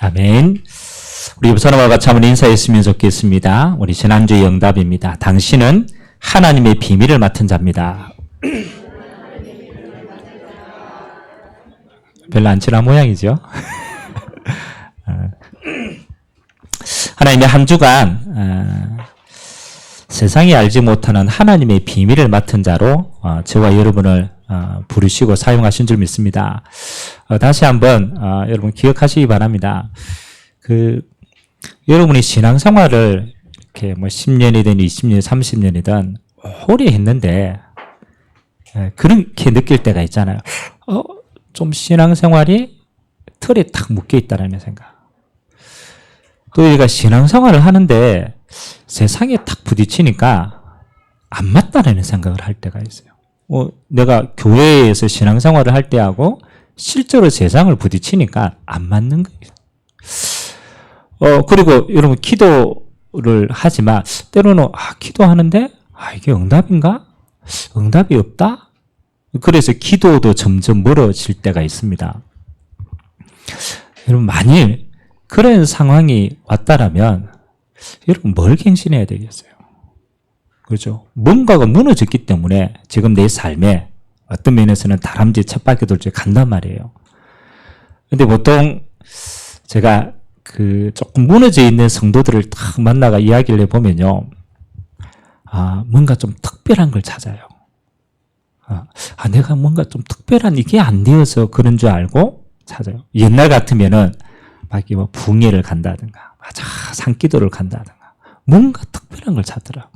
아멘. 우리 옆 사람과 같이 한번 인사했으면 좋겠습니다. 우리 지난주의 응답입니다. 당신은 하나님의 비밀을 맡은 자입니다. 별로 안 친한 모양이죠. 하나님의 한 주간 세상이 알지 못하는 하나님의 비밀을 맡은 자로 저와 여러분을 부르시고 사용하신 줄 믿습니다. 다시 한번 여러분 기억하시기 바랍니다. 여러분이 신앙생활을 이렇게 뭐 10년이든 20년, 30년이든 오래 했는데 그렇게 느낄 때가 있잖아요. 좀 신앙생활이 틀에 탁 묶여 있다는 생각. 또 우리가 신앙생활을 하는데 세상에 탁 부딪히니까 안 맞다라는 생각을 할 때가 있어요. 내가 교회에서 신앙생활을 할 때하고 실제로 세상을 부딪히니까 안 맞는 거예요. 그리고 여러분 기도를 하지만 때로는 기도하는데 이게 응답인가? 응답이 없다? 그래서 기도도 점점 멀어질 때가 있습니다. 여러분 만일 그런 상황이 왔다라면 여러분 뭘 갱신해야 되겠어요? 그렇죠? 뭔가가 무너졌기 때문에 지금 내 삶에 어떤 면에서는 다람쥐 쳇바퀴 돌듯이 간단 말이에요. 근데 보통 제가 조금 무너져 있는 성도들을 딱 만나가 이야기를 해보면요. 뭔가 좀 특별한 걸 찾아요. 내가 뭔가 좀 특별한 이게 안 되어서 그런 줄 알고 찾아요. 옛날 같으면은 막 뭐 붕예를 간다든가, 산기도를 간다든가, 뭔가 특별한 걸 찾더라고.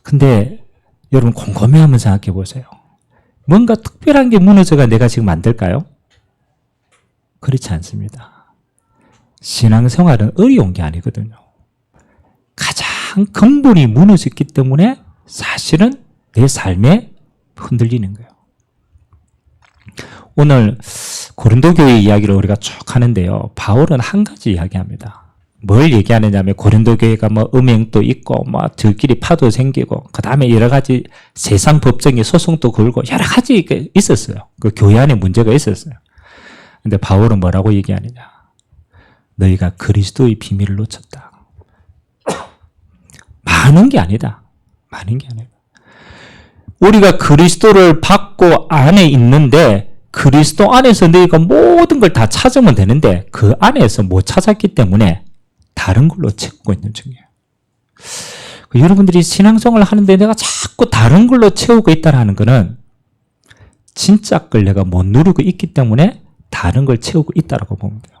근데 여러분 곰곰이 한번 생각해 보세요. 뭔가 특별한 게 무너져가 내가 지금 안 될까요? 그렇지 않습니다. 신앙생활은 어려운 게 아니거든요. 가장 근본이 무너졌기 때문에 사실은 내 삶에 흔들리는 거예요. 오늘 고린도 교회 이야기를 우리가 쭉 하는데요. 바울은 한 가지 이야기합니다. 뭘 얘기하느냐 하면 고린도 교회가 뭐 음행도 있고 뭐 들끼리 파도 생기고 그 다음에 여러 가지 세상 법정에 소송도 걸고 여러 가지 있었어요. 그 교회 안에 문제가 있었어요. 근데 바울은 뭐라고 얘기하느냐? 너희가 그리스도의 비밀을 놓쳤다. 많은 게 아니다. 많은 게 아니다. 우리가 그리스도를 받고 안에 있는데 그리스도 안에서 너희가 모든 걸 다 찾으면 되는데 그 안에서 못 찾았기 때문에 다른 걸로 채우고 있는 중이에요. 여러분들이 신앙생활을 하는데 내가 자꾸 다른 걸로 채우고 있다는 것은 진짜 걸 내가 못 누르고 있기 때문에 다른 걸 채우고 있다고 보면 돼요.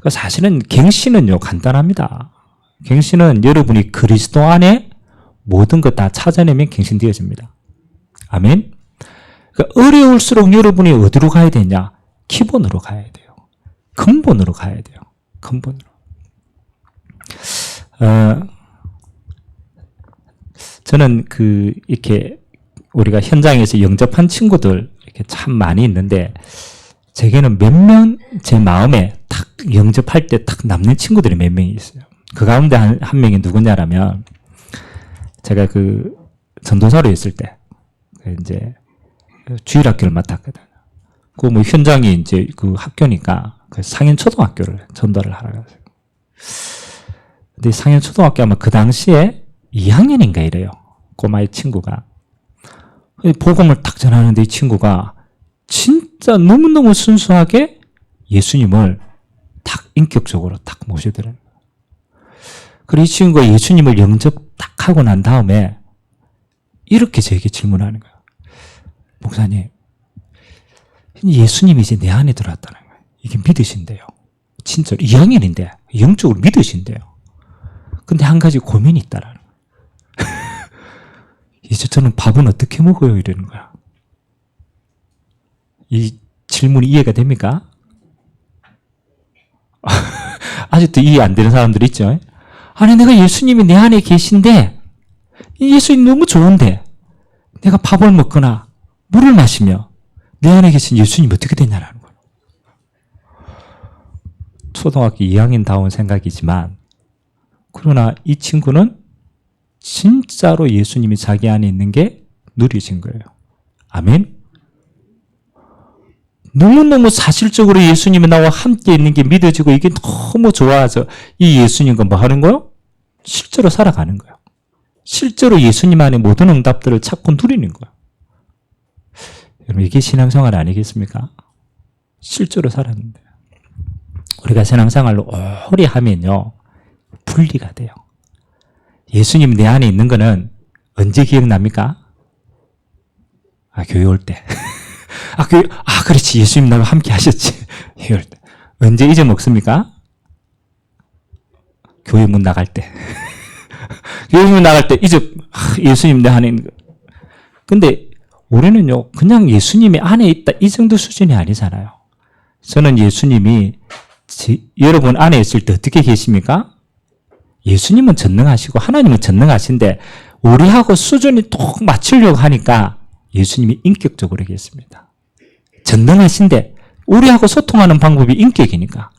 사실은 갱신은요 간단합니다. 갱신은 여러분이 그리스도 안에 모든 것 다 찾아내면 갱신되어집니다. 아멘. 어려울수록 여러분이 어디로 가야 되냐? 기본으로 가야 돼요. 근본으로 가야 돼요. 근본으로. 저는 이렇게 우리가 현장에서 영접한 친구들 이렇게 참 많이 있는데 제게는 몇 명 제 마음에 딱 영접할 때 딱 남는 친구들이 몇 명이 있어요. 그 가운데 한 명이 누구냐라면 제가 전도사로 있을 때 이제 주일학교를 맡았거든요. 뭐 현장이 이제 학교니까 상현초등학교를 전도를 하러 갔어요. 근데 상현초등학교 아마 그 당시에 2학년인가 이래요. 꼬마의 친구가. 복음을 딱 전하는데 이 친구가 진짜 너무너무 순수하게 예수님을 딱 인격적으로 딱 모시더래요. 그리고 이 친구가 예수님을 영접 딱 하고 난 다음에 이렇게 저에게 질문하는 거예요. 목사님, 예수님이 이제 내 안에 들어왔다는 거예요. 이게 믿으신대요. 진짜 2학년인데 영적으로 믿으신대요. 근데 한 가지 고민이 있다라는 거예요. 이제 저는 밥은 어떻게 먹어요? 이러는 거야. 이 질문이 이해가 됩니까? 아직도 이해 안 되는 사람들 있죠? 아니 내가 예수님이 내 안에 계신데 예수님 너무 좋은데 내가 밥을 먹거나 물을 마시며 내 안에 계신 예수님이 어떻게 되냐라는 거예요. 초등학교 2학년다운 생각이지만 그러나 이 친구는 진짜로 예수님이 자기 안에 있는 게 누리신 거예요. 아멘? 너무너무 사실적으로 예수님이 나와 함께 있는 게 믿어지고 이게 너무 좋아서 이 예수님과 뭐 하는 거요? 실제로 살아가는 거예요. 실제로 예수님 안에 모든 응답들을 찾고 누리는 거예요. 여러분 이게 신앙생활 아니겠습니까? 실제로 살았는데 우리가 신앙생활로 오래 하면요 분리가 돼요. 예수님 내 안에 있는 거는 언제 기억납니까? 교회 올 때. 그렇지. 예수님 나와 함께 하셨지. 교회 올 때. 언제 잊어먹습니까? 교회 문 나갈 때. 교회 문 나갈 때 예수님 내 안에 있는 거. 근데 우리는요, 그냥 예수님이 안에 있다. 이 정도 수준이 아니잖아요. 저는 예수님이 여러분 안에 있을 때 어떻게 계십니까? 예수님은 전능하시고 하나님은 전능하신데 우리하고 수준이 톡 맞추려고 하니까 예수님이 인격적으로 계십니다. 전능하신데 우리하고 소통하는 방법이 인격이니까.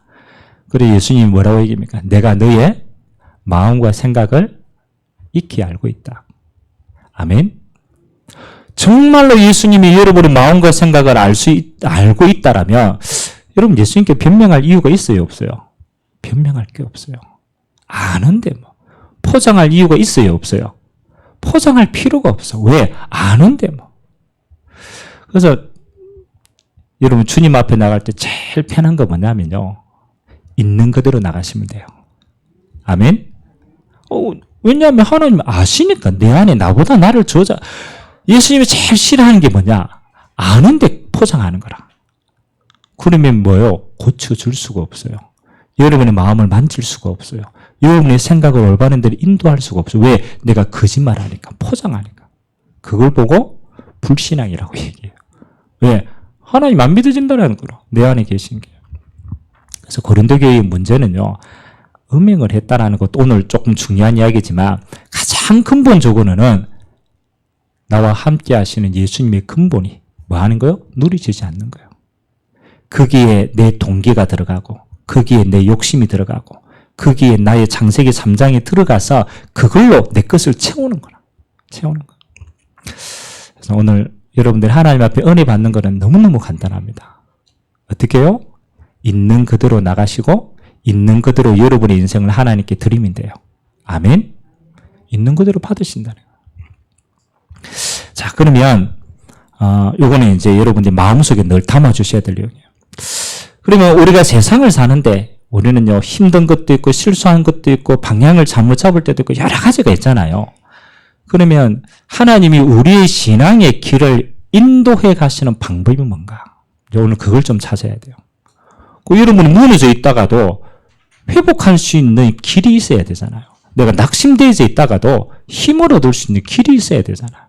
그래 예수님이 뭐라고 얘기합니까? 내가 너의 마음과 생각을 익히 알고 있다. 아멘. 정말로 예수님이 여러분의 마음과 생각을 알고 있다라면 여러분 예수님께 변명할 이유가 있어요, 없어요? 변명할 게 없어요. 아는데 뭐 포장할 이유가 있어요, 없어요? 포장할 필요가 없어. 왜? 아는데 뭐. 그래서 여러분 주님 앞에 나갈 때 제일 편한 거 뭐냐면요. 있는 그대로 나가시면 돼요. 아멘? 왜냐하면 하나님 아시니까 내 안에 나보다 나를 예수님이 제일 싫어하는 게 뭐냐? 아는데 포장하는 거라. 그러면 뭐요? 고쳐줄 수가 없어요. 여러분의 마음을 만질 수가 없어요. 여러분의 생각을 올바른 대로 인도할 수가 없어요. 왜? 내가 거짓말하니까, 포장하니까. 그걸 보고 불신앙이라고 얘기해요. 왜? 하나님 안 믿어진다는 거로 내 안에 계신 게. 그래서 고린도 교회의 문제는요. 음행을 했다라는 것도 오늘 조금 중요한 이야기지만 가장 근본적으로는 나와 함께 하시는 예수님의 근본이 뭐 하는 거요? 누리지지 않는 거예요. 거기에 내 동기가 들어가고 거기에 내 욕심이 들어가고 거기에 나의 창세기 3장에 들어가서 그걸로 내 것을 채우는 거라. 채우는 거. 그래서 오늘 여러분들 하나님 앞에 은혜 받는 거는 너무너무 간단합니다. 어떻게 해요? 있는 그대로 나가시고 있는 그대로 여러분의 인생을 하나님께 드리면 돼요. 아멘? 있는 그대로 받으신다는 거예요. 자, 그러면 요거는 이제 여러분들 마음속에 늘 담아주셔야 될 내용이에요. 그러면 우리가 세상을 사는데 우리는요 힘든 것도 있고 실수한 것도 있고 방향을 잘못 잡을 때도 있고 여러 가지가 있잖아요. 그러면 하나님이 우리의 신앙의 길을 인도해 가시는 방법이 뭔가? 오늘 그걸 좀 찾아야 돼요. 여러분이 무너져 있다가도 회복할 수 있는 길이 있어야 되잖아요. 내가 낙심되어 있다가도 힘을 얻을 수 있는 길이 있어야 되잖아요.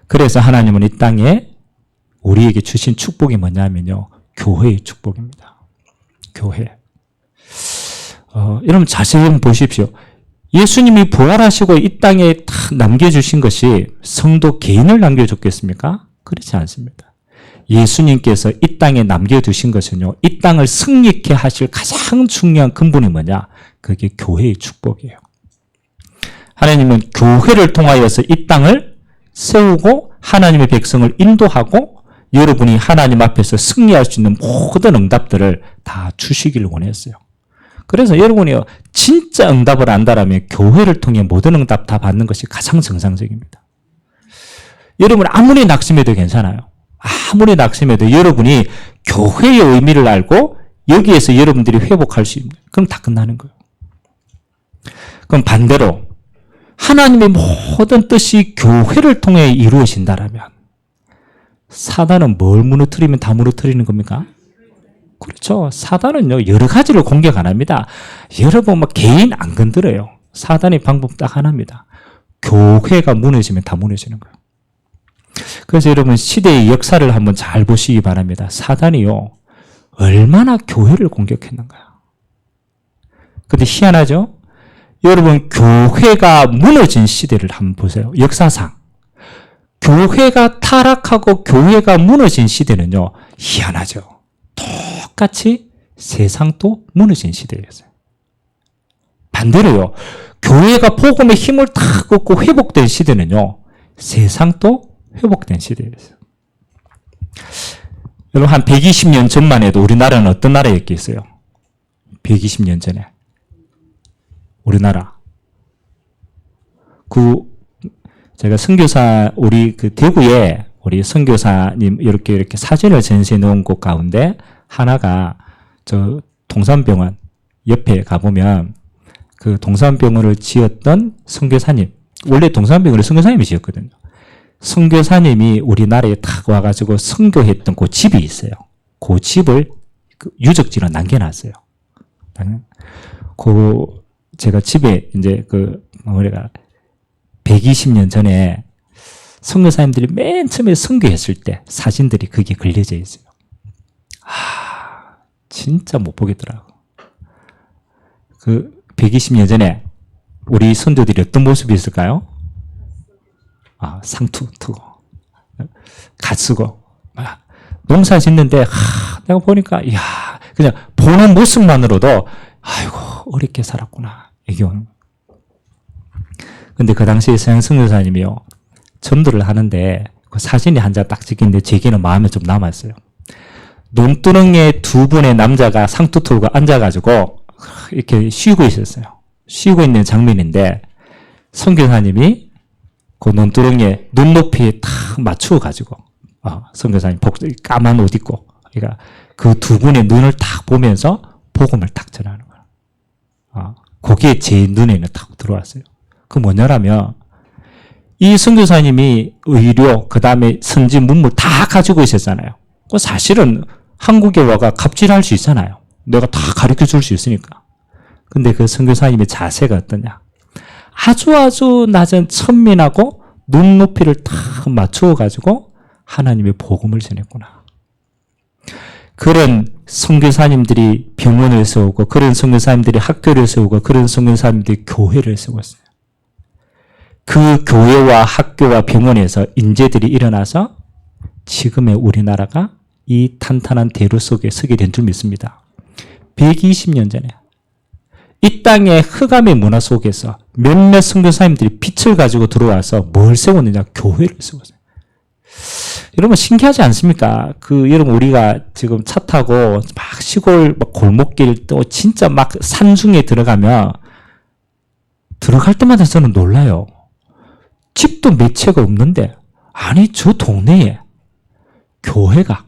그래서 하나님은 이 땅에 우리에게 주신 축복이 뭐냐면요. 교회의 축복입니다. 교회. 여러분 자세히 한번 보십시오. 예수님이 부활하시고 이 땅에 다 남겨주신 것이 성도 개인을 남겨줬겠습니까? 그렇지 않습니다. 예수님께서 이 땅에 남겨두신 것은요. 이 땅을 승리케 하실 가장 중요한 근본이 뭐냐? 그게 교회의 축복이에요. 하나님은 교회를 통하여서 이 땅을 세우고 하나님의 백성을 인도하고 여러분이 하나님 앞에서 승리할 수 있는 모든 응답들을 다 주시기를 원했어요. 그래서 여러분이 진짜 응답을 안다라면 교회를 통해 모든 응답 다 받는 것이 가장 정상적입니다. 여러분 아무리 낙심해도 괜찮아요. 아무리 낙심해도 여러분이 교회의 의미를 알고 여기에서 여러분들이 회복할 수 있는 그럼 다 끝나는 거예요. 그럼 반대로 하나님의 모든 뜻이 교회를 통해 이루어진다라면 사단은 뭘 무너뜨리면 다 무너뜨리는 겁니까? 그렇죠. 사단은요 여러 가지를 공격 안 합니다. 여러분 개인 안 건드려요. 사단의 방법 딱 하나입니다. 교회가 무너지면 다 무너지는 거예요. 그래서 여러분 시대의 역사를 한번 잘 보시기 바랍니다. 사단이요 얼마나 교회를 공격했는가요. 근데 희한하죠? 여러분 교회가 무너진 시대를 한번 보세요. 역사상 교회가 타락하고 교회가 무너진 시대는요 희한하죠. 똑같이 세상도 무너진 시대였어요. 반대로요 교회가 복음의 힘을 탁 얻고 회복된 시대는요 세상도 회복된 시대였어요. 여러분 한 120년 전만 해도 우리나라는 어떤 나라였겠어요? 120년 전에 우리나라. 제가 선교사 우리 그 대구에 우리 선교사님 이렇게 사진을 전시해 놓은 곳 가운데 하나가 저 동산병원 옆에 가보면 그 동산병원을 지었던 선교사님, 원래 동산병원을 선교사님이 지었거든요. 선교사님이 우리나라에 탁 와가지고 선교했던 그 집이 있어요. 그 집을 유적지로 남겨놨어요. 제가 집에 이제 우리가 120년 전에 선교사님들이 맨 처음에 선교했을 때 사진들이 거기에 걸려져 있어요. 진짜 못 보겠더라고. 120년 전에 우리 선조들이 어떤 모습이 있을까요? 상투 트고 갓 쓰고 농사 짓는데 내가 보니까 그냥 보는 모습만으로도 아이고 어렵게 살았구나 이게 오는 거예요. 근데 그 당시에 서양 선교사님이요 전도를 하는데 그 사진이 한 장 딱 찍힌데 제게는 마음에 좀 남았어요. 논두렁에 두 분의 남자가 상투 틀고 앉아가지고 이렇게 쉬고 있었어요. 쉬고 있는 장면인데 선교사님이 그 논두렁에 눈높이에 탁 맞추어가지고 선교사님 까만 옷 입고 그러니까 그 두 분의 눈을 딱 보면서 복음을 딱 전하는 거예요. 그게 제 눈에는 딱 들어왔어요. 그 뭐냐라면 이 선교사님이 의료 그 다음에 선지 문물 다 가지고 있었잖아요. 그 사실은 한국에 와가 갑질할 수 있잖아요. 내가 다 가르쳐 줄 수 있으니까. 근데 그 선교사님의 자세가 어떠냐? 아주 낮은 천민하고 눈높이를 딱 맞추어 가지고 하나님의 복음을 전했구나. 그런 선교사님들이 병원을 세우고 그런 선교사님들이 학교를 세우고 그런 선교사님들이 교회를 세웠어요. 그 교회와 학교와 병원에서 인재들이 일어나서 지금의 우리나라가 이 탄탄한 대로 속에 서게 된 줄 믿습니다. 120년 전에 이 땅의 흑암의 문화 속에서 몇몇 선교사님들이 빛을 가지고 들어와서 뭘 세웠느냐? 교회를 세웠어요. 여러분 신기하지 않습니까? 여러분 우리가 지금 차 타고 막 시골 막 골목길 또 진짜 막 산중에 들어가면 들어갈 때마다 저는 놀라요. 집도 몇 채가 없는데 아니 저 동네에 교회가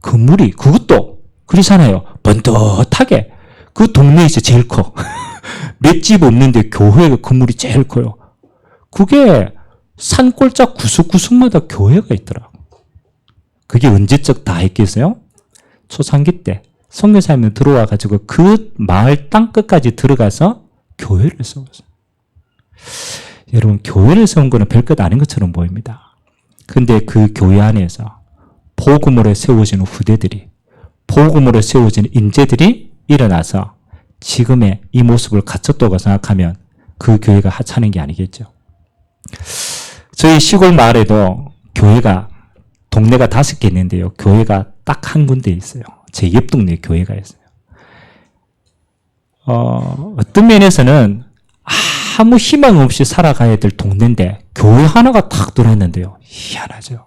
건물이 그것도 그렇잖아요. 번듯하게 그 동네에서 제일 커. 몇 집 없는데 교회 건물이 제일 커요. 그게 산골짜 구석구석마다 교회가 있더라고. 그게 언제적 다 했겠어요? 초창기 때 선교사님이 들어와 가지고 그 마을 땅 끝까지 들어가서 교회를 세웠어요. 여러분 교회를 세운 거는 별것 아닌 것처럼 보입니다. 근데 그 교회 안에서 복음으로 세워지는 후대들이 복음으로 세워지는 인재들이 일어나서 지금의 이 모습을 갖췄다고 생각하면 그 교회가 하찮은 게 아니겠죠. 저희 시골 마을에도 교회가 동네가 5개 있는데요. 교회가 딱 한 군데 있어요. 제 옆 동네에 교회가 있어요. 어떤 면에서는 아무 희망 없이 살아가야 될 동네인데 교회 하나가 탁 들어왔는데요. 희한하죠.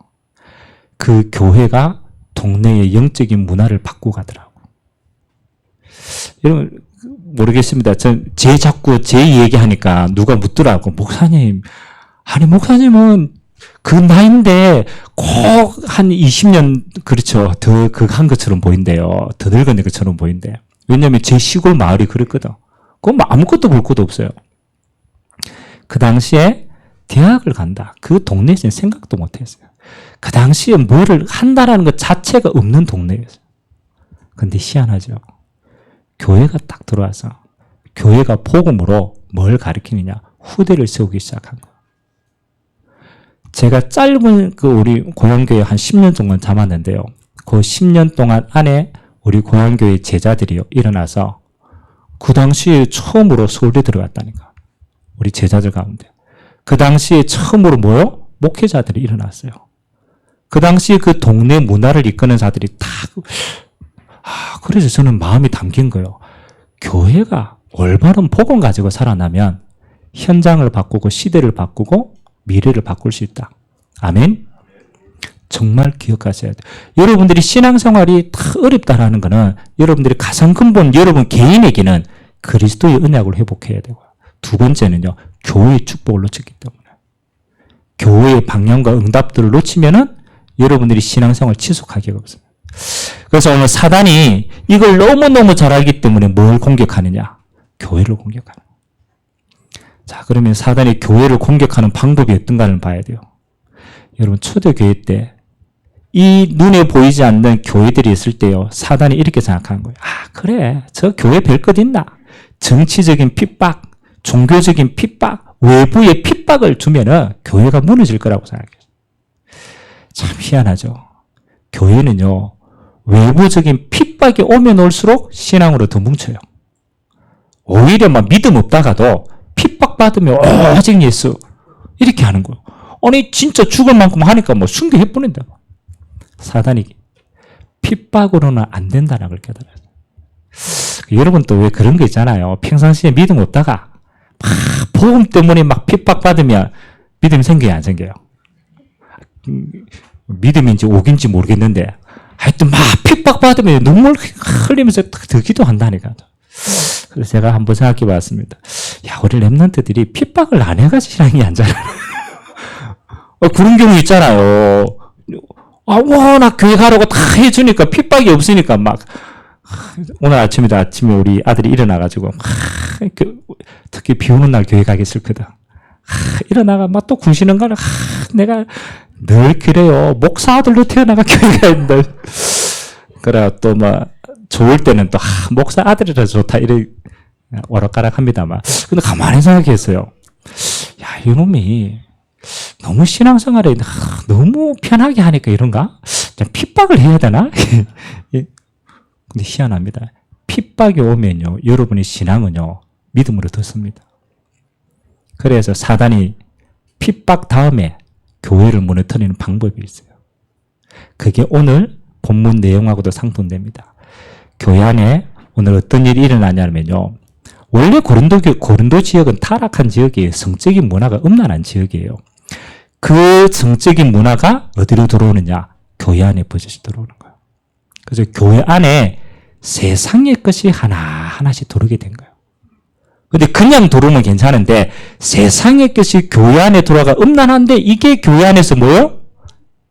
그 교회가 동네의 영적인 문화를 바꾸고 가더라고요. 여러분 모르겠습니다. 자꾸 제 얘기하니까 누가 묻더라고. 목사님, 아니 목사님은 그 나이인데 꼭 한 20년 그렇죠. 더 한 것처럼 보인대요. 더 늙은 것처럼 보인대. 왜냐하면 제 시골 마을이 그랬거든. 그건 아무것도 볼 것도 없어요. 그 당시에 대학을 간다. 그 동네에서는 생각도 못했어요. 그 당시에 뭐를 한다라는 것 자체가 없는 동네였어요. 근데 희한하죠. 교회가 딱 들어와서 교회가 복음으로 뭘 가르치느냐? 후대를 세우기 시작한 거예요. 제가 짧은 우리 고향교회 한 10년 동안 잡았는데요. 그 10년 동안 안에 우리 고향교회 제자들이요 일어나서 그 당시에 처음으로 서울대 들어갔다니까. 우리 제자들 가운데. 그 당시에 처음으로 뭐요? 목회자들이 일어났어요. 그 당시에 그 동네 문화를 이끄는 자들이 다 그래서 저는 마음이 담긴 거예요. 교회가 올바른 복음 가지고 살아나면 현장을 바꾸고 시대를 바꾸고 미래를 바꿀 수 있다. 아멘? 정말 기억하셔야 돼요. 여러분들이 신앙생활이 다 어렵다라는 것은 여러분들이 가장 근본 여러분 개인에게는 그리스도의 언약을 회복해야 되고요. 두 번째는요. 교회의 축복을 놓쳤기 때문에. 교회의 방향과 응답들을 놓치면은 여러분들이 신앙생활 지속하기가 없습니다. 그래서 오늘 사단이 이걸 너무너무 잘 알기 때문에 뭘 공격하느냐? 교회를 공격하는. 자, 그러면 사단이 교회를 공격하는 방법이 어떤가를 봐야 돼요. 여러분, 초대교회 때 이 눈에 보이지 않는 교회들이 있을 때요. 사단이 이렇게 생각하는 거예요. 아, 그래. 저 교회 별 것 있나? 정치적인 핍박, 종교적인 핍박, 외부의 핍박을 주면은 교회가 무너질 거라고 생각해요. 참 희한하죠. 교회는요. 외부적인 핍박이 오면 올수록 신앙으로 더 뭉쳐요. 오히려 막 믿음 없다가도 핍박받으면 오직 예수 이렇게 하는 거예요. 아니 진짜 죽을 만큼 하니까 뭐 순교해버린다고. 사단이 핍박으로는 안 된다는 걸 깨달아요. 여러분 또 왜 그런 거 있잖아요. 평상시에 믿음 없다가 막 복음 때문에 막 핍박받으면 믿음 생겨요, 안 생겨요? 믿음인지 옥인지 모르겠는데 하여튼 막 핍박받으면 눈물 흘리면서 더 기도한다니까. 그래서 제가 한번 생각해 봤습니다. 야, 우리 랩런트들이 핍박을 안 해가지고 신앙이 안 자라요. 그런 경우 있잖아요. 워낙 교회 가라고 다 해주니까 핍박이 없으니까 막 오늘 아침에 우리 아들이 일어나가지고 특히 비 오는 날 교회 가기 싫거든. 일어나가 막 또 군시는 거는 내가 늘 그래요. 목사 아들로 태어나가 교회 가야 된다. 그래 또 막 좋을 때는 또 목사 아들이라 좋다 이래 오락가락합니다만. 근데 가만히 생각했어요. 야, 이놈이 너무 신앙생활에 너무 편하게 하니까 이런가? 핍박을 해야 되나? 근데 희한합니다. 핍박이 오면요, 여러분의 신앙은요, 믿음으로 덧습니다. 그래서 사단이 핍박 다음에 교회를 무너뜨리는 방법이 있어요. 그게 오늘 본문 내용하고도 상통됩니다. 교회 안에 오늘 어떤 일이 일어나냐면요, 원래 고린도 지역은 타락한 지역이에요. 성적인 문화가 음란한 지역이에요. 그 성적인 문화가 어디로 들어오느냐? 교회 안에 버젓이 들어오는 거예요. 그래서 교회 안에 세상의 것이 하나하나씩 들어오게 된 거예요. 근데 그냥 들어오면 괜찮은데 세상의 것이 교회 안에 들어가 음란한데 이게 교회 안에서 뭐예요?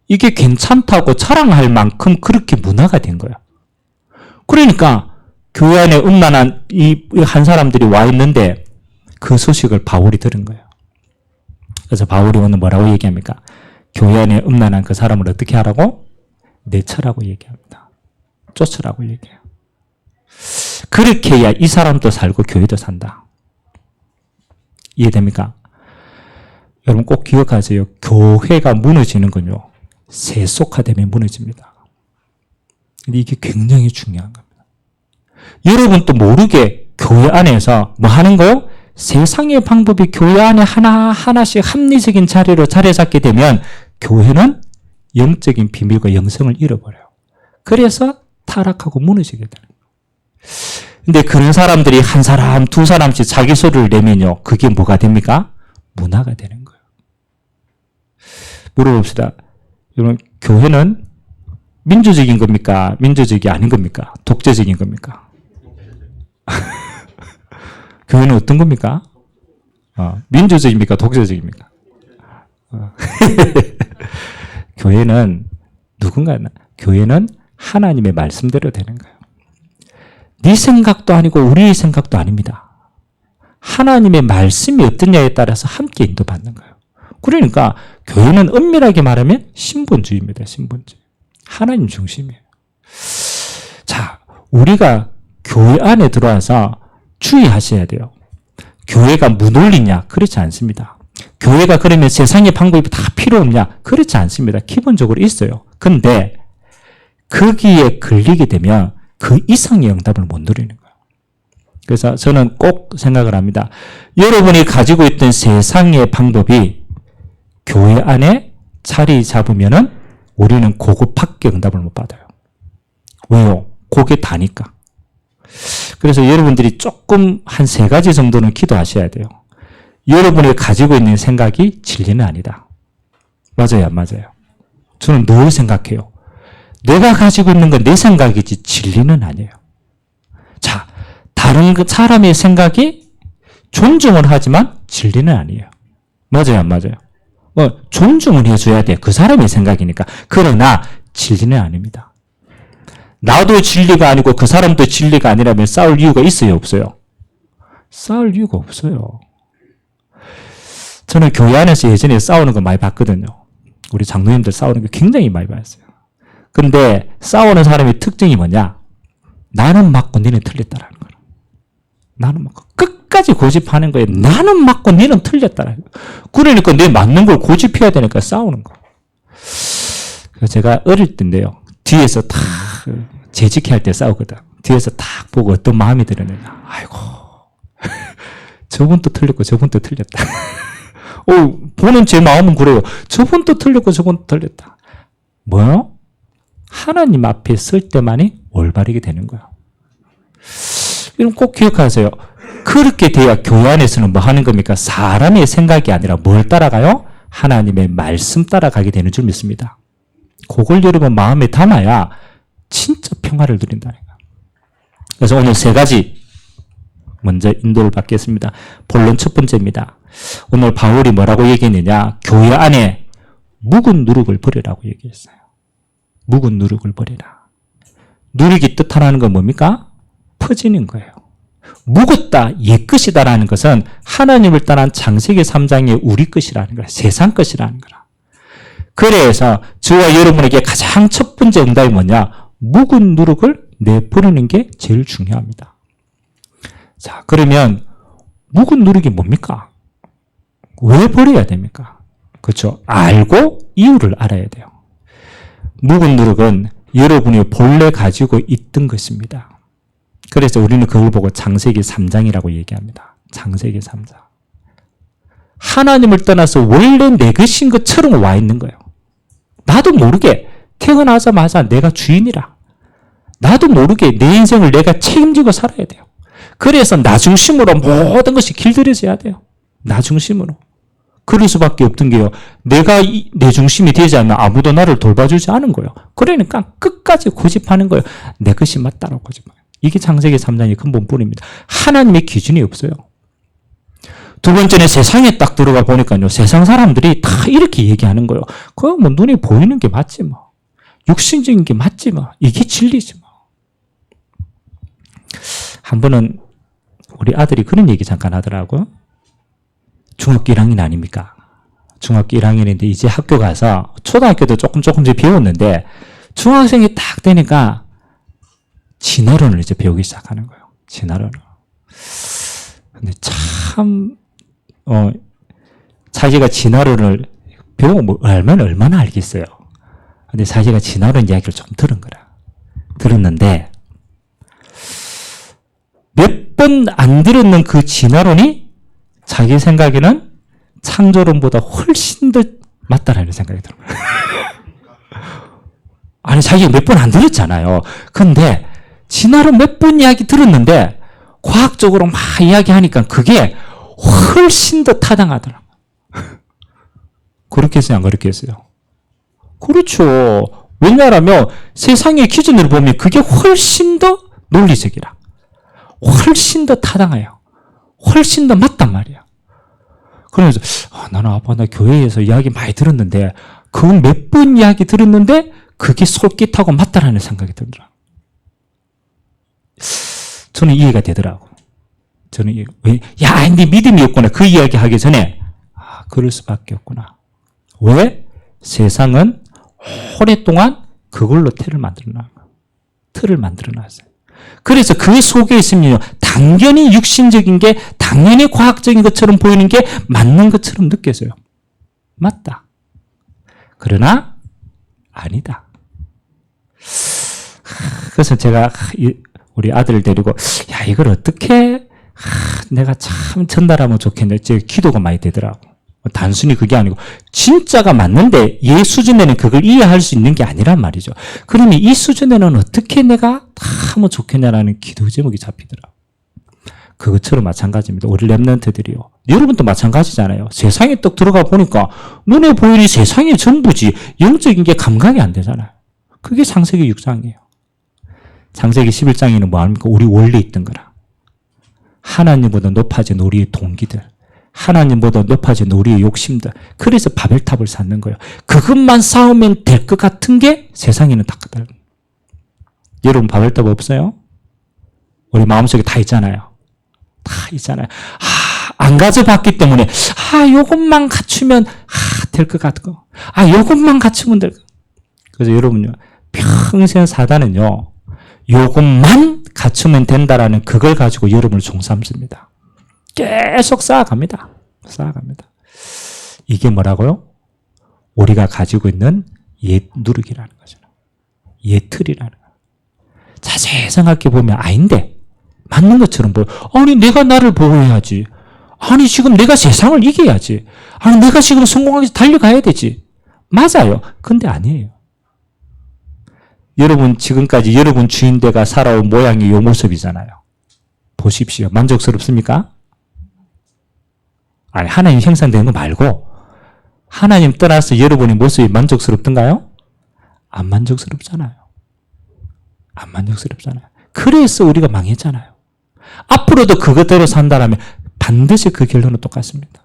이게 괜찮다고 자랑할 만큼 그렇게 문화가 된 거예요. 그러니까 교회 안에 음란한 이 한 사람들이 와 있는데 그 소식을 바울이 들은 거예요. 그래서 바울이 오늘 뭐라고 얘기합니까? 교회 안에 음란한 그 사람을 어떻게 하라고? 내쳐라고 얘기합니다. 쫓으라고 얘기해요. 그렇게 해야 이 사람도 살고 교회도 산다. 이해됩니까? 여러분 꼭 기억하세요. 교회가 무너지는 건요, 세속화되면 무너집니다. 근데 이게 굉장히 중요한 겁니다. 여러분도 모르게 교회 안에서 뭐 하는 거요? 세상의 방법이 교회 안에 하나하나씩 합리적인 자리로 자리 잡게 되면 교회는 영적인 비밀과 영성을 잃어버려요. 그래서 타락하고 무너지게 되는 거예요. 근데 그런 사람들이 한 사람, 두 사람씩 자기 소리를 내면요, 그게 뭐가 됩니까? 문화가 되는 거예요. 물어봅시다. 여러분, 교회는 민주적인 겁니까? 민주적이 아닌 겁니까? 독재적인 겁니까? 교회는 어떤 겁니까? 민주적입니까? 독재적입니까? 교회는 교회는 하나님의 말씀대로 되는 거예요. 네 생각도 아니고 우리의 생각도 아닙니다. 하나님의 말씀이 어떠냐에 따라서 함께 인도받는 거예요. 그러니까 교회는 엄밀하게 말하면 신본주의입니다. 신본주의. 하나님 중심이에요. 자, 우리가 교회 안에 들어와서 주의하셔야 돼요. 교회가 무논리냐? 그렇지 않습니다. 교회가 그러면 세상의 방법이 다 필요 없냐? 그렇지 않습니다. 기본적으로 있어요. 근데 거기에 걸리게 되면 그 이상의 응답을 못 누리는 거예요. 그래서 저는 꼭 생각을 합니다. 여러분이 가지고 있던 세상의 방법이 교회 안에 자리 잡으면은 우리는 그것밖에 응답을 못 받아요. 왜요? 그게 다니까. 그래서 여러분들이 조금 한 3가지 정도는 기도하셔야 돼요. 여러분이 가지고 있는 생각이 진리는 아니다. 맞아요, 안 맞아요? 저는 늘 생각해요. 내가 가지고 있는 건 내 생각이지 진리는 아니에요. 자, 다른 그 사람의 생각이 존중을 하지만 진리는 아니에요. 맞아요, 안 맞아요? 존중을 해줘야 돼. 그 사람의 생각이니까. 그러나 진리는 아닙니다. 나도 진리가 아니고 그 사람도 진리가 아니라면 싸울 이유가 있어요, 없어요? 싸울 이유가 없어요. 저는 교회 안에서 예전에 싸우는 거 많이 봤거든요. 우리 장로님들 싸우는 거 굉장히 많이 봤어요. 근데 싸우는 사람의 특징이 뭐냐? 나는 맞고 너는 틀렸다라는 거예요. 나는 맞고 끝까지 고집하는 거예요. 나는 맞고 너는 틀렸다라는 거예요. 그러니까 내 맞는 걸 고집해야 되니까 싸우는 거예요. 제가 어릴 때인데요. 뒤에서 탁 재직회 할 때 싸우거든. 뒤에서 탁 보고 어떤 마음이 들었느냐. 아이고 저분도 틀렸고 저분도 틀렸다. 보는 제 마음은 그래요. 저분도 틀렸고 저분도 틀렸다. 뭐요? 하나님 앞에 설 때만이 올바르게 되는 거예요. 이건 꼭 기억하세요. 그렇게 돼야 교회 안에서는 뭐 하는 겁니까? 사람의 생각이 아니라 뭘 따라가요? 하나님의 말씀 따라가게 되는 줄 믿습니다. 그걸 여러분 마음에 담아야 진짜 평화를 누린다는 거예요. 그래서 오늘 세 가지 먼저 인도를 받겠습니다. 본론 첫 번째입니다. 오늘 바울이 뭐라고 얘기했느냐? 교회 안에 묵은 누룩을 버리라고 얘기했어요. 묵은 누룩을 버리라. 누룩이 뜻하는 건 뭡니까? 퍼지는 거예요. 묵었다, 옛것이다라는 것은 하나님을 떠난 창세기 3장의 우리 것이라는 거야. 세상 것이라는 거라. 그래서 저와 여러분에게 가장 첫 번째 응답이 뭐냐? 묵은 누룩을 내버리는 게 제일 중요합니다. 자, 그러면 묵은 누룩이 뭡니까? 왜 버려야 됩니까? 그렇죠? 알고 이유를 알아야 돼요. 묵은 누룩은 여러분이 본래 가지고 있던 것입니다. 그래서 우리는 그걸 보고 창세기 3장이라고 얘기합니다. 창세기 3장. 하나님을 떠나서 원래 내 것인 것처럼 와 있는 거예요. 나도 모르게 태어나자마자 내가 주인이라. 나도 모르게 내 인생을 내가 책임지고 살아야 돼요. 그래서 나 중심으로 모든 것이 길들여져야 돼요. 나 중심으로. 그럴 수밖에 없던 게요. 내가 내 중심이 되지 않으면 아무도 나를 돌봐주지 않은 거예요. 그러니까 끝까지 고집하는 거예요. 내 것이 맞다라고 고집해요. 이게 창세기 3장의 근본뿐입니다. 하나님의 기준이 없어요. 두 번째는 세상에 딱 들어가 보니까요. 세상 사람들이 다 이렇게 얘기하는 거예요. 그거 뭐 눈에 보이는 게 맞지 뭐. 육신적인 게 맞지 뭐. 이게 진리지 뭐. 한 번은 우리 아들이 그런 얘기 잠깐 하더라고요. 중학교 1학년 아닙니까? 중학교 1학년인데 이제 학교 가서 초등학교도 조금씩 배웠는데 중학생이 딱 되니까 진화론을 이제 배우기 시작하는 거예요. 진화론을. 근데 참 자기가 진화론을 배우면 얼마나 알겠어요. 근데 자기가 진화론 이야기를 좀 들은 거라. 들었는데 몇 번 안 들었는 그 진화론이 자기 생각에는 창조론보다 훨씬 더 맞다라는 생각이 들어요. 아니 자기가 몇 번 안 들었잖아요. 근데 진화론 몇 번 이야기 들었는데 과학적으로 막 이야기하니까 그게 훨씬 더 타당하더라고요. 그렇게 했어요? 안 그렇게 했어요? 그렇죠. 왜냐하면 세상의 기준으로 보면 그게 훨씬 더 논리적이라. 훨씬 더 타당해요. 훨씬 더 맞단 말이야. 그러면서 나는 아빠 나 교회에서 이야기 많이 들었는데 그 몇 번 이야기 들었는데 그게 솔깃하고 맞다라는 생각이 들더라. 저는 이해가 되더라고. 저는 왜? 야, 네 믿음이 없구나. 그 이야기 하기 전에 그럴 수밖에 없구나. 왜? 세상은 오랫동안 그걸로 틀을 만들어놨어요. 그래서 그 속에 있으면 당연히 육신적인 게 당연히 과학적인 것처럼 보이는 게 맞는 것처럼 느껴져요. 맞다. 그러나 아니다. 그래서 제가 우리 아들을 데리고 야 이걸 어떻게 내가 참 전달하면 좋겠네. 제 기도가 많이 되더라고. 단순히 그게 아니고 진짜가 맞는데 얘 수준에는 그걸 이해할 수 있는 게 아니란 말이죠. 그러면 이 수준에는 어떻게 내가 다 하면 좋겠냐라는 기도 제목이 잡히더라고. 그것처럼 마찬가지입니다. 우리 렘넌트들이요. 여러분도 마찬가지잖아요. 세상에 떡 들어가 보니까 눈에 보이는 세상이 전부지 영적인 게 감각이 안 되잖아요. 그게 창세기 6장이에요. 창세기 11장에는 뭐 합니까? 우리 원래 있던 거라. 하나님보다 높아진 우리의 동기들. 하나님보다 높아진 우리의 욕심들. 그래서 바벨탑을 쌓는 거예요. 그것만 쌓으면 될 것 같은 게 세상에는 다 거든. 여러분 바벨탑 없어요? 우리 마음속에 다 있잖아요. 다 있잖아요. 안 가져봤기 때문에 요것만 갖추면 될 것 같고 요것만 갖추면 될 것. 그래서 여러분요. 평생 사단은요. 요것만 갖추면 된다라는 그걸 가지고 여러분을 종삼습니다. 계속 쌓아갑니다. 쌓아갑니다. 이게 뭐라고요? 우리가 가지고 있는 옛 누룩이라는 거죠. 옛 틀이라는 거예요. 자세히 생각해 보면 아닌데 맞는 것처럼 보여. 아니 내가 나를 보호해야지. 아니 지금 내가 세상을 이겨야지. 아니 내가 지금 성공하기 위해서 달려가야 되지. 맞아요. 근데 아니에요. 여러분 지금까지 여러분 주인대가 살아온 모양이 이 모습이잖아요. 보십시오. 만족스럽습니까? 아니 하나님 형상되는 거 말고 하나님 떠나서 여러분의 모습이 만족스럽던가요? 안 만족스럽잖아요. 안 만족스럽잖아요. 그래서 우리가 망했잖아요. 앞으로도 그것대로 산다라면 반드시 그 결론은 똑같습니다.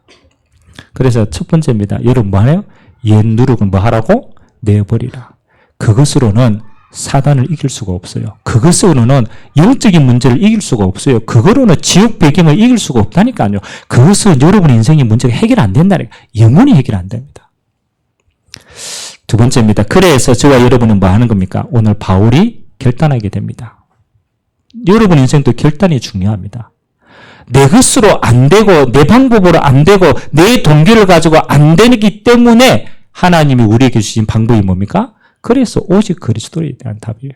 그래서 첫 번째입니다. 여러분 뭐하래요? 옛 누룩은 뭐 하라고? 내버리라. 그것으로는 사단을 이길 수가 없어요. 그것으로는 영적인 문제를 이길 수가 없어요. 그거로는 지옥 배경을 이길 수가 없다니까요. 그것은 여러분의 인생의 문제가 해결 안 된다니까. 영원히 해결 안 됩니다. 두 번째입니다. 그래서 저와 여러분은 뭐 하는 겁니까? 오늘 바울이 결단하게 됩니다. 여러분 인생도 결단이 중요합니다. 내 것으로 안 되고 내 방법으로 안 되고 내 동기를 가지고 안 되기 때문에 하나님이 우리에게 주신 방법이 뭡니까? 그래서 오직 그리스도에 대한 답이에요.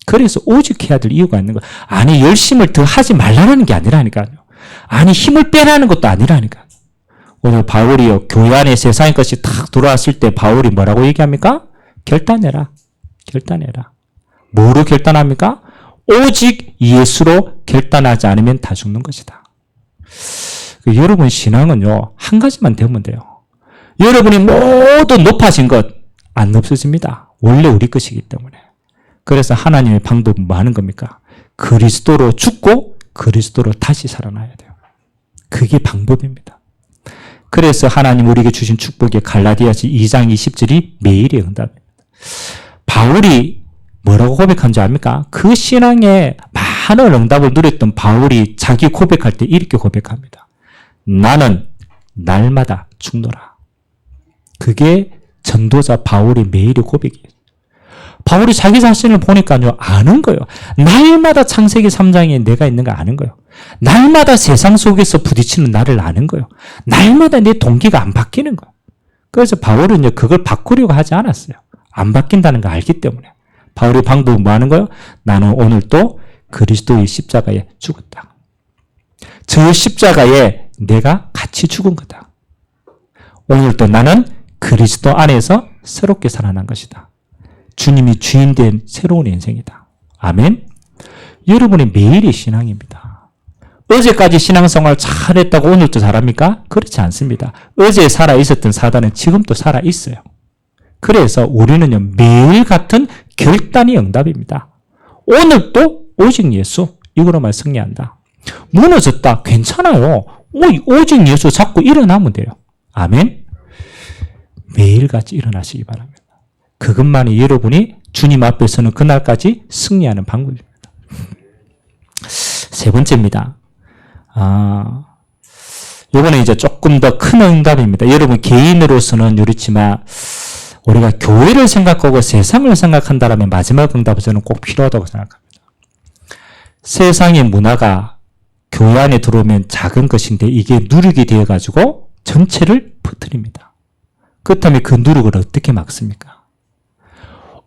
그래서 오직 해야 될 이유가 있는 거예요. 아니 열심을 더 하지 말라는 게 아니라니까요. 아니 힘을 빼라는 것도 아니라니까요. 오늘 바울이요. 교회 안에 세상의 것이 탁 들어왔을 때 바울이 뭐라고 얘기합니까? 결단해라. 결단해라. 뭐로 결단합니까? 오직 예수로 결단하지 않으면 다 죽는 것이다. 여러분 신앙은요. 한 가지만 되면 돼요. 여러분이 모든 높아진 것 안 없어집니다. 원래 우리 것이기 때문에. 그래서 하나님의 방법은 뭐 하는 겁니까? 그리스도로 죽고 그리스도로 다시 살아나야 돼요. 그게 방법입니다. 그래서 하나님 우리에게 주신 축복의 갈라디아서 2장 20절이 매일의 응답입니다. 바울이 뭐라고 고백한 줄 압니까? 그 신앙에 많은 응답을 누렸던 바울이 자기 고백할 때 이렇게 고백합니다. 나는 날마다 죽노라. 그게 전도자 바울의 매일의 고백이에요. 바울이 자기 자신을 보니까요, 아는 거예요. 날마다 창세기 3장에 내가 있는 거 아는 거예요. 날마다 세상 속에서 부딪히는 나를 아는 거예요. 날마다 내 동기가 안 바뀌는 거예요. 그래서 바울은 그걸 바꾸려고 하지 않았어요. 안 바뀐다는 거 알기 때문에. 바울의 방법은 뭐 하는 거예요? 나는 오늘 또 그리스도의 십자가에 죽었다. 저 십자가에 내가 같이 죽은 거다. 오늘 또 나는 그리스도 안에서 새롭게 살아난 것이다. 주님이 주인된 새로운 인생이다. 아멘. 여러분의 매일의 신앙입니다. 어제까지 신앙생활 잘했다고 오늘도 잘합니까? 그렇지 않습니다. 어제 살아있었던 사단은 지금도 살아있어요. 그래서 우리는요, 매일 같은 결단이 응답입니다. 오늘도 오직 예수, 이거로만 승리한다. 무너졌다. 괜찮아요. 오직 예수 잡고 일어나면 돼요. 아멘. 매일같이 일어나시기 바랍니다. 그것만이 여러분이 주님 앞에서는 그날까지 승리하는 방법입니다. 세 번째입니다. 이번에 이제 조금 더 큰 응답입니다. 여러분 개인으로서는 그렇지만 우리가 교회를 생각하고 세상을 생각한다면 마지막 응답은 저는 꼭 필요하다고 생각합니다. 세상의 문화가 교회 안에 들어오면 작은 것인데 이게 누룩이 되어가지고 전체를 퍼뜨립니다. 그렇다면 그 누룩을 어떻게 막습니까?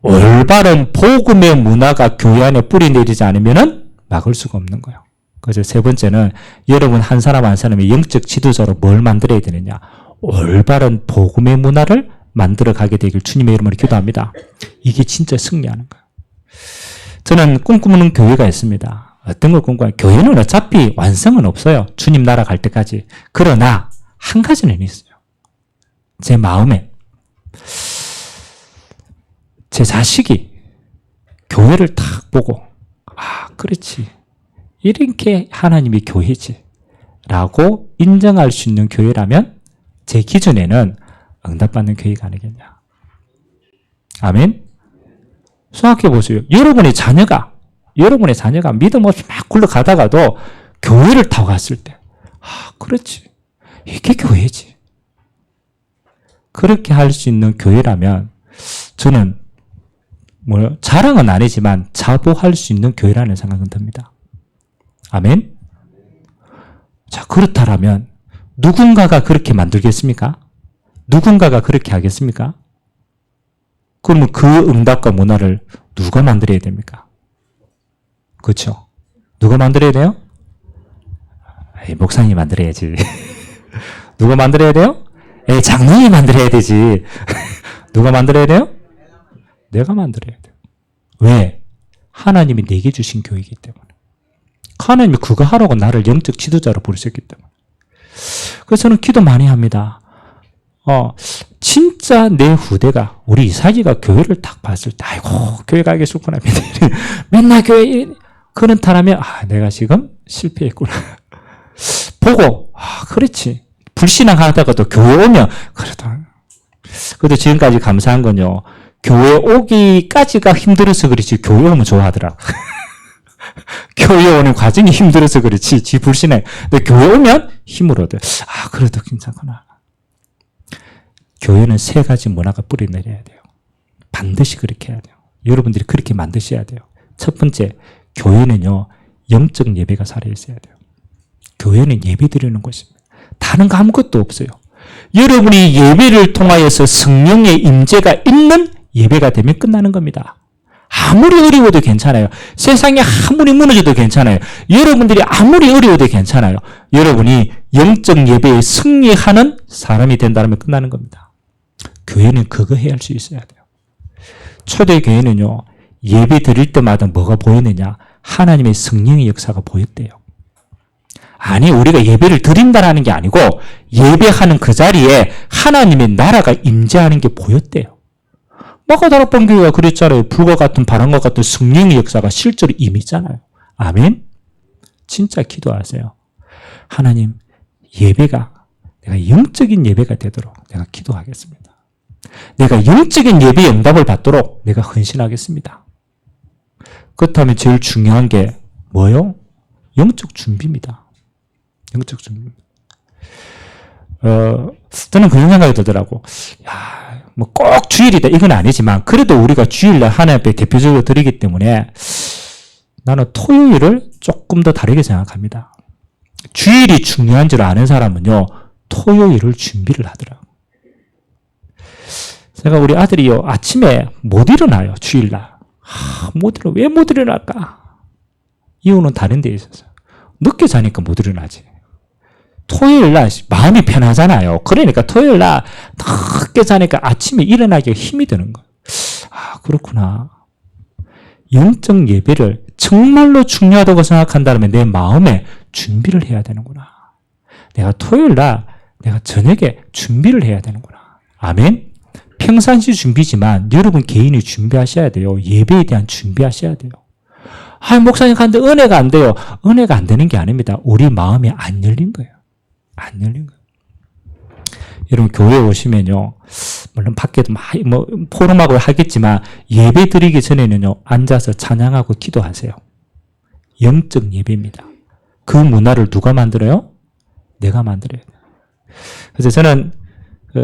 올바른 복음의 문화가 교회 안에 뿌리내리지 않으면 막을 수가 없는 거예요. 그래서 세 번째는 여러분 한 사람 한 사람이 영적 지도자로 뭘 만들어야 되느냐? 올바른 복음의 문화를 만들어 가게 되길 주님의 이름으로 기도합니다. 이게 진짜 승리하는 거예요. 저는 꿈꾸는 교회가 있습니다. 어떤 걸 꿈꿔요? 교회는 어차피 완성은 없어요. 주님 나라 갈 때까지. 그러나 한 가지는 있어요. 제 마음에 제 자식이 교회를 탁 보고 그렇지. 이런 게 하나님의 교회지. 라고 인정할 수 있는 교회라면 제 기준에는 응답받는 교회가 아니겠냐. 아멘? 생각해 보세요. 여러분의 자녀가 믿음 없이 막 굴러가다가도 교회를 타고 갔을 때, 그렇지. 이게 교회지. 그렇게 할 수 있는 교회라면 저는 자랑은 아니지만 자부할 수 있는 교회라는 생각은 듭니다. 아멘? 자, 그렇다면 누군가가 그렇게 만들겠습니까? 누군가가 그렇게 하겠습니까? 그러면 그 응답과 문화를 누가 만들어야 됩니까? 그렇죠? 누가 만들어야 돼요? 목사님이 만들어야지. 누가 만들어야 돼요? 장로님이 만들어야 되지. 누가 만들어야 돼요? 내가 만들어야 돼요. 왜? 하나님이 내게 주신 교회이기 때문에. 하나님이 그거 하라고 나를 영적 지도자로 부르셨기 때문에. 그래서 저는 기도 많이 합니다. 진짜 내 후대가, 우리 이삭이가 교회를 딱 봤을 때, 아이고, 교회 가겠구나. 맨날 교회, 그렇다면, 내가 지금 실패했구나. 보고, 그렇지. 불신앙하다가도 교회 오면, 그래도 지금까지 감사한 건요, 교회 오기까지가 힘들어서 그렇지, 교회 오면 좋아하더라. 교회 오는 과정이 힘들어서 그렇지, 지 불신해. 근데 교회 오면 힘을 얻어. 그래도 괜찮구나. 교회는 세 가지 문화가 뿌리 내려야 돼요. 반드시 그렇게 해야 돼요. 여러분들이 그렇게 만드셔야 돼요. 첫 번째, 교회는요, 영적 예배가 살아있어야 돼요. 교회는 예배 드리는 곳입니다. 다른 거 아무것도 없어요. 여러분이 예배를 통하여서 성령의 임재가 있는 예배가 되면 끝나는 겁니다. 아무리 어려워도 괜찮아요. 세상이 아무리 무너져도 괜찮아요. 여러분들이 아무리 어려워도 괜찮아요. 여러분이 영적 예배에 승리하는 사람이 된다면 끝나는 겁니다. 교회는 그거 해야 할 수 있어야 돼요. 초대교회는요, 예배 드릴 때마다 뭐가 보이느냐? 하나님의 성령의 역사가 보였대요. 아니, 우리가 예배를 드린다라는 게 아니고 예배하는 그 자리에 하나님의 나라가 임재하는 게 보였대요. 마가다락방 교회가 그랬잖아요. 불과 같은 바람과 같은 성령의 역사가 실제로 임했잖아요. 아멘? 진짜 기도하세요. 하나님, 예배가 내가 영적인 예배가 되도록 내가 기도하겠습니다. 내가 영적인 예배의 응답을 받도록 내가 헌신하겠습니다. 그렇다면 제일 중요한 게 뭐예요? 영적 준비입니다. 영적 준비입니다. 저는 그런 생각이 들더라고. 뭐 꼭 주일이다 이건 아니지만 그래도 우리가 주일날 하나님 앞에 대표적으로 드리기 때문에 나는 토요일을 조금 더 다르게 생각합니다. 주일이 중요한 줄 아는 사람은요, 토요일을 준비를 하더라고. 제가 우리 아들이요, 아침에 못 일어나요, 주일날. 왜 못 일어날까? 이유는 다른 데 있어서. 늦게 자니까 못 일어나지. 토요일날 마음이 편하잖아요. 그러니까 토요일날 늦게 자니까 아침에 일어나기가 힘이 드는 거예요. 그렇구나. 영적 예배를 정말로 중요하다고 생각한다면 내 마음에 준비를 해야 되는구나. 내가 토요일날 내가 저녁에 준비를 해야 되는구나. 아멘? 평상시 준비지만 여러분 개인이 준비하셔야 돼요. 예배에 대한 준비하셔야 돼요. 목사님 간데 은혜가 안 돼요. 은혜가 안 되는 게 아닙니다. 우리 마음이 안 열린 거예요. 안 열린 거예요. 여러분 교회에 오시면요, 물론 밖에도 포럼하고 하겠지만 예배 드리기 전에는요, 앉아서 찬양하고 기도하세요. 영적 예배입니다. 그 문화를 누가 만들어요? 내가 만들어야 돼요. 그래서 저는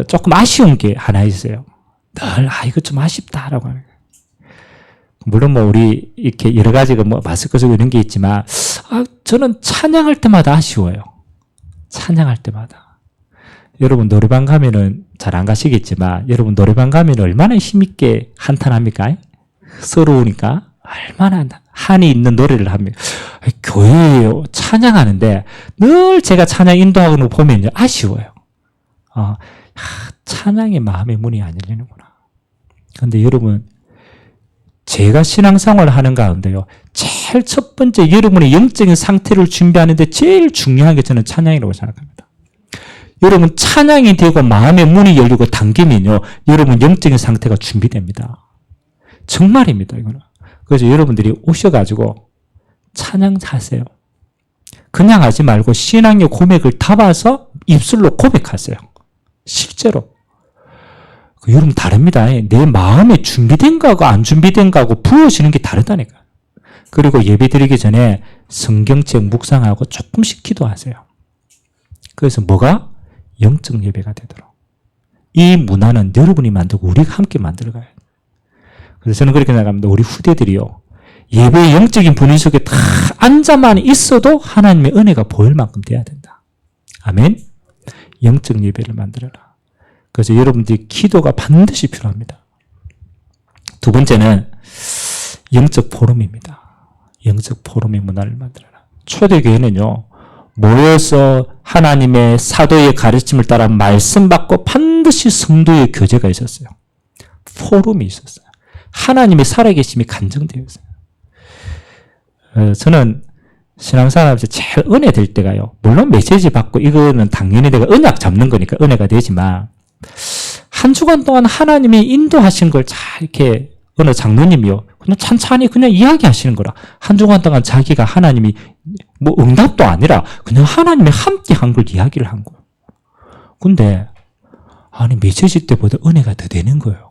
조금 아쉬운 게 하나 있어요. 늘 이거 좀 아쉽다라고 하는 거예요. 물론 우리 이렇게 여러 가지가 마스크 쓰고 이런 게 있지만 저는 찬양할 때마다 아쉬워요. 찬양할 때마다. 여러분 노래방 가면은 잘 안 가시겠지만 여러분 노래방 가면 얼마나 힘있게 한탄합니까? 서러우니까 얼마나 한이 있는 노래를 합니까? 교회에 찬양하는데 늘 제가 찬양 인도하는 거 보면요, 아쉬워요. 찬양의 마음의 문이 안 열리는구나. 그런데 여러분 제가 신앙생활을 하는 가운데요, 제일 첫 번째 여러분의 영적인 상태를 준비하는데 제일 중요한 게 저는 찬양이라고 생각합니다. 여러분 찬양이 되고 마음의 문이 열리고 당기면요, 여러분 영적인 상태가 준비됩니다. 정말입니다, 이거는. 그래서 여러분들이 오셔가지고 찬양하세요. 그냥 하지 말고 신앙의 고백을 담아서 입술로 고백하세요. 실제로. 여러분 다릅니다. 내 마음에 준비된 거하고 안 준비된 거하고 부어지는 게 다르다니까요. 그리고 예배 드리기 전에 성경책 묵상하고 조금씩 기도하세요. 그래서 뭐가? 영적 예배가 되도록. 이 문화는 여러분이 만들고 우리가 함께 만들어가야 돼요. 그래서 저는 그렇게 생각합니다. 우리 후대들이요, 예배의 영적인 분위기 속에 다 앉아만 있어도 하나님의 은혜가 보일 만큼 돼야 된다. 아멘. 영적 예배를 만들어라. 그래서 여러분들이 기도가 반드시 필요합니다. 두 번째는 영적 포럼입니다. 영적 포럼의 문화를 만들어라. 초대교회는요, 모여서 하나님의 사도의 가르침을 따라 말씀 받고 반드시 성도의 교제가 있었어요. 포럼이 있었어요. 하나님의 살아계심이 간증되어 있어요. 저는 신앙생활에서 제일 은혜 될 때가요, 물론 메시지 받고 이거는 당연히 내가 언약 잡는 거니까 은혜가 되지만, 한 주간 동안 하나님이 인도하신 걸 잘 이렇게 어느 장로님이요, 그냥 찬찬히 그냥 이야기하시는 거라. 한 주간 동안 자기가 하나님이 뭐 응답도 아니라 그냥 하나님이 함께 한 걸 이야기를 한 거예요. 근데 아니 메시지 때보다 은혜가 더 되는 거예요.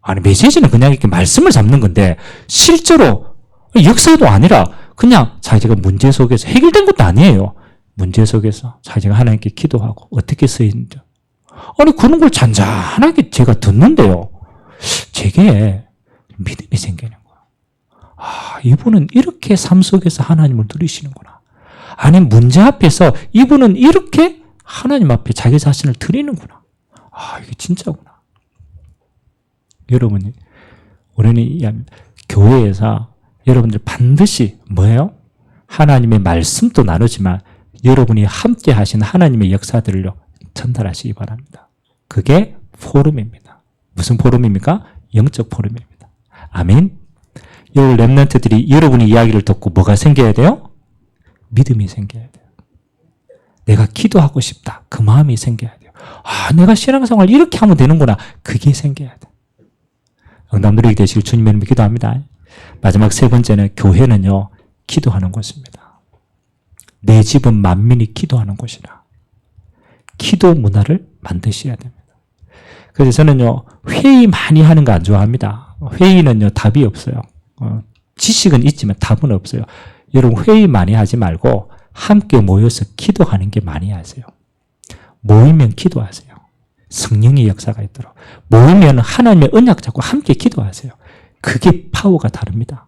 아니 메시지는 그냥 이렇게 말씀을 잡는 건데 실제로 역사도 아니라 그냥 자기가 문제 속에서 해결된 것도 아니에요. 문제 속에서 자기가 하나님께 기도하고 어떻게 쓰이는지, 아니 그런 걸 잔잔하게 제가 듣는데요, 제게 믿음이 생기는 거예요. 아, 이분은 이렇게 삶 속에서 하나님을 누리시는구나. 아니 문제 앞에서 이분은 이렇게 하나님 앞에 자기 자신을 드리는구나. 아, 이게 진짜구나. 여러분이, 우리는 교회에서 여러분들 반드시 뭐예요? 하나님의 말씀도 나누지만 여러분이 함께 하신 하나님의 역사들을 전달하시기 바랍니다. 그게 포럼입니다. 무슨 포럼입니까? 영적 포럼입니다. 아멘. 여러분 렘넌트들이 여러분의 이야기를 듣고 뭐가 생겨야 돼요? 믿음이 생겨야 돼요. 내가 기도하고 싶다. 그 마음이 생겨야 돼요. 아, 내가 신앙생활 이렇게 하면 되는구나. 그게 생겨야 돼요. 응답 누리게 되시길 주님의 이름으로 기도합니다. 마지막 세 번째는 교회는요, 기도하는 곳입니다. 내 집은 만민이 기도하는 곳이라. 기도 문화를 만드셔야 됩니다. 그래서 저는요, 회의 많이 하는 거 안 좋아합니다. 회의는요, 답이 없어요. 지식은 있지만 답은 없어요. 여러분 회의 많이 하지 말고 함께 모여서 기도하는 게 많이 하세요. 모이면 기도하세요. 성령의 역사가 있도록. 모이면 하나님의 언약 잡고 함께 기도하세요. 그게 파워가 다릅니다.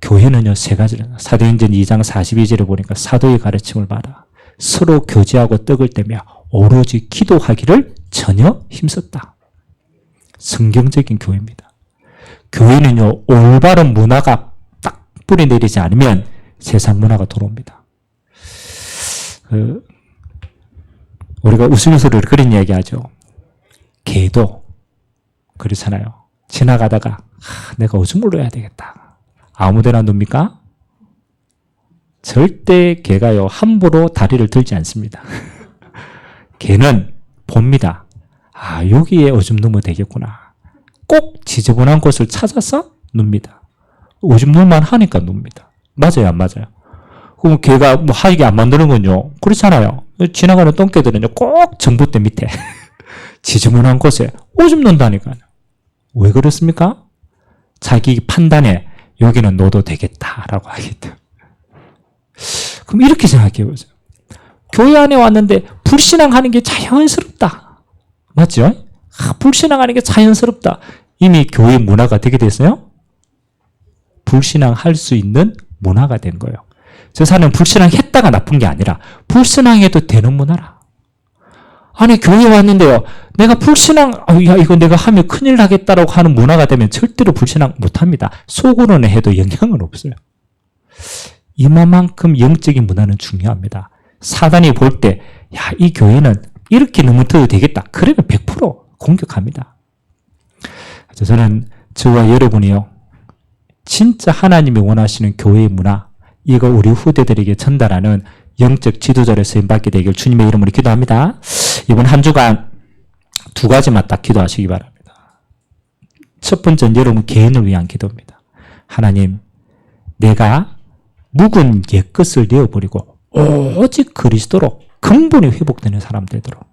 교회는요, 세 가지를, 사도행전 2장 42절에 보니까 사도의 가르침을 받아 서로 교제하고 떡을 떼며 오로지 기도하기를 전혀 힘썼다. 성경적인 교회입니다. 교회는요, 올바른 문화가 딱 뿌리 내리지 않으면 세상 문화가 들어옵니다. 우리가 우스갯소리로 그런 이야기 하죠. 개도 그렇잖아요. 지나가다가 내가 오줌을 넣어야 되겠다. 아무데나 놉니까? 절대 개가요, 함부로 다리를 들지 않습니다. 개는 봅니다. 아, 여기에 오줌 넣으면 되겠구나. 꼭 지저분한 곳을 찾아서 눕니다. 오줌 넣을만 하니까 눕니다. 맞아요, 안 맞아요? 그럼 개가 뭐 하이게 안 만드는 건요, 그렇잖아요. 지나가는 똥개들은요, 꼭 전봇대 밑에 지저분한 곳에 오줌 넣는다니까요. 왜 그렇습니까? 자기 판단에 여기는 넣어도 되겠다라고 하기 때문에. 그럼 이렇게 생각해 보세요. 교회 안에 왔는데 불신앙하는 게 자연스럽다. 맞죠? 불신앙하는 게 자연스럽다. 이미 교회 문화가 되게 됐어요? 불신앙할 수 있는 문화가 된 거예요. 저 사람은 불신앙했다가 나쁜 게 아니라 불신앙해도 되는 문화라. 아니 교회 왔는데요, 내가 불신앙, 야 이거 내가 하면 큰일 나겠다라고 하는 문화가 되면 절대로 불신앙 못합니다. 속으로는 해도 영향은 없어요. 이만큼 영적인 문화는 중요합니다. 사단이 볼 때, 야, 이 교회는 이렇게 넘어뜨려도 되겠다. 그러면 100% 공격합니다. 그래서 저는 저와 여러분이요, 진짜 하나님이 원하시는 교회의 문화, 이거 우리 후대들에게 전달하는 영적 지도자를 쓰임받게 되길 주님의 이름으로 기도합니다. 이번 한 주간 두 가지만 딱 기도하시기 바랍니다. 첫 번째는 여러분 개인을 위한 기도입니다. 하나님, 내가 묵은 옛것을 내어버리고 오직 그리스도로 근본이 회복되는 사람 되도록.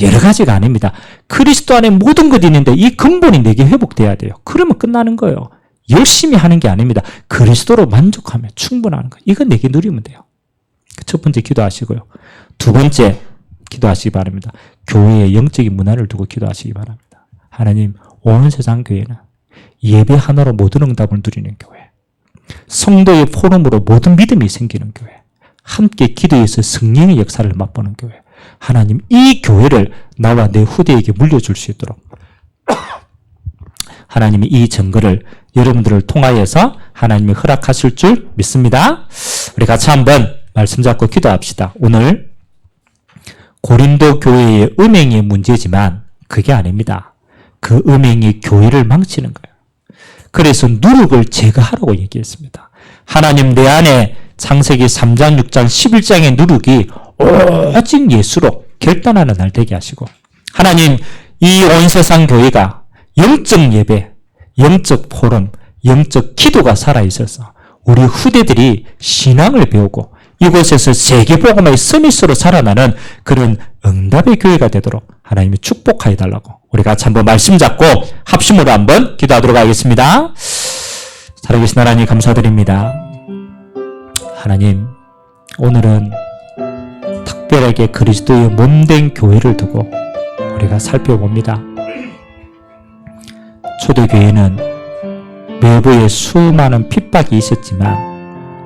여러 가지가 아닙니다. 그리스도 안에 모든 것이 있는데 이 근본이 내게 회복돼야 돼요. 그러면 끝나는 거예요. 열심히 하는 게 아닙니다. 그리스도로 만족하며 충분하는 거예요. 이건 내게 누리면 돼요. 첫 번째 기도하시고요. 두 번째 기도하시기 바랍니다. 교회의 영적인 문화를 두고 기도하시기 바랍니다. 하나님, 온 세상 교회는 예배 하나로 모든 응답을 누리는 교회, 성도의 포럼으로 모든 믿음이 생기는 교회, 함께 기도해서 성령의 역사를 맛보는 교회, 하나님, 이 교회를 나와 내 후대에게 물려줄 수 있도록 하나님이 이 증거를 여러분들을 통하여서 하나님이 허락하실 줄 믿습니다. 우리 같이 한번 말씀 잡고 기도합시다. 오늘 고린도 교회의 음행이 문제지만 그게 아닙니다. 그 음행이 교회를 망치는 거예요. 그래서 누룩을 제거하라고 얘기했습니다. 하나님, 내 안에 창세기 3장, 6장, 11장의 누룩이 오직 예수로 결단하는 날 되게 하시고, 하나님, 이 온 세상 교회가 영적 예배, 영적 포럼, 영적 기도가 살아있어서 우리 후대들이 신앙을 배우고 이곳에서 세계복음의 서밋으로 살아나는 그런 응답의 교회가 되도록 하나님이 축복하여 달라고 우리 같이 한번 말씀 잡고 합심으로 한번 기도하도록 하겠습니다. 살아계신 하나님 감사드립니다. 하나님, 오늘은 특별하게 그리스도의 몸된 교회를 두고 우리가 살펴봅니다. 초대교회는 외부에 수많은 핍박이 있었지만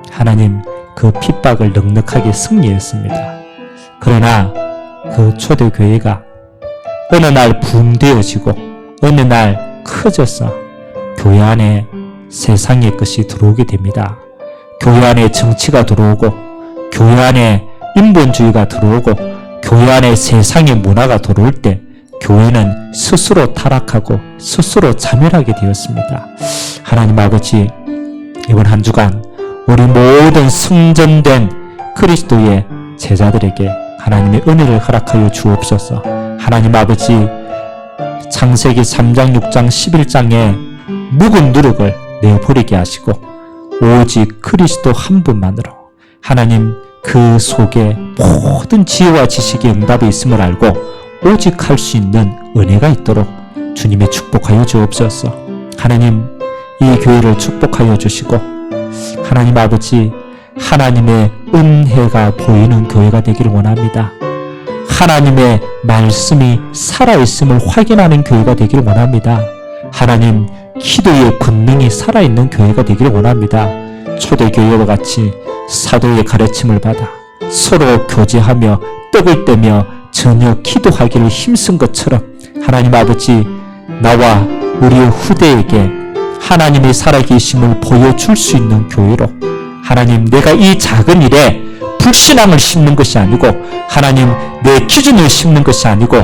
하나님, 그 핍박을 넉넉하게 승리했습니다. 그러나 그 초대교회가 어느 날 붕대어지고 어느 날 커져서 교회 안에 세상의 것이 들어오게 됩니다. 교회 안에 정치가 들어오고 교회 안에 인본주의가 들어오고 교회 안에 세상의 문화가 들어올 때 교회는 스스로 타락하고 스스로 자멸하게 되었습니다. 하나님 아버지, 이번 한 주간 우리 모든 승전된 그리스도의 제자들에게 하나님의 은혜를 허락하여 주옵소서. 하나님 아버지, 창세기 3장, 6장, 11장에 묵은 누룩을 내버리게 하시고 오직 그리스도 한 분만으로 하나님, 그 속에 모든 지혜와 지식의 응답이 있음을 알고 오직 할 수 있는 은혜가 있도록 주님의 축복하여 주옵소서. 하나님, 이 교회를 축복하여 주시고 하나님 아버지, 하나님의 은혜가 보이는 교회가 되기를 원합니다. 하나님의 말씀이 살아있음을 확인하는 교회가 되기를 원합니다. 하나님, 기도의 권능이 살아있는 교회가 되기를 원합니다. 초대교회와 같이 사도의 가르침을 받아 서로 교제하며 떡을 떼며 전혀 기도하기를 힘쓴 것처럼 하나님 아버지, 나와 우리의 후대에게 하나님의 살아계심을 보여줄 수 있는 교회로, 하나님, 내가 이 작은 일에 불신앙을 심는 것이 아니고 하나님, 내 기준을 심는 것이 아니고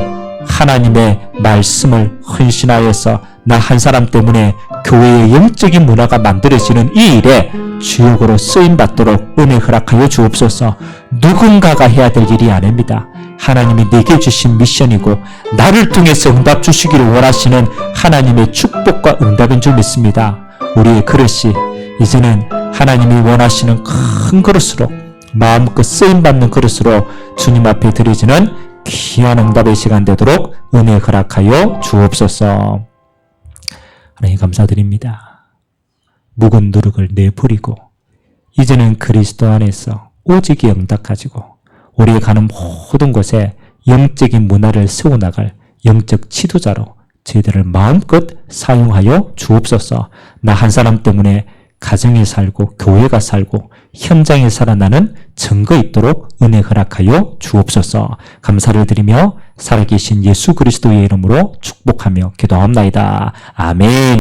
하나님의 말씀을 헌신하여서 나 한 사람 때문에 교회의 영적인 문화가 만들어지는 이 일에 주역으로 쓰임받도록 은혜 허락하여 주옵소서. 누군가가 해야 될 일이 아닙니다. 하나님이 내게 주신 미션이고 나를 통해서 응답 주시기를 원하시는 하나님의 축복과 응답인 줄 믿습니다. 우리의 그릇이 이제는 하나님이 원하시는 큰 그릇으로, 마음껏 쓰임받는 그릇으로 주님 앞에 드려지는 귀한 응답의 시간 되도록 은혜 허락하여 주옵소서. 하나님 감사드립니다. 묵은 누룩을 내버리고 이제는 그리스도 안에서 오직의 응답 가지고 우리가 가는 모든 곳에 영적인 문화를 세워나갈 영적 지도자로 저희들을 마음껏 사용하여 주옵소서. 나 한 사람 때문에 가정에 살고 교회가 살고 현장에 살아나는 증거 있도록 은혜 허락하여 주옵소서. 감사를 드리며 살아계신 예수 그리스도의 이름으로 축복하며 기도합나이다. 아멘.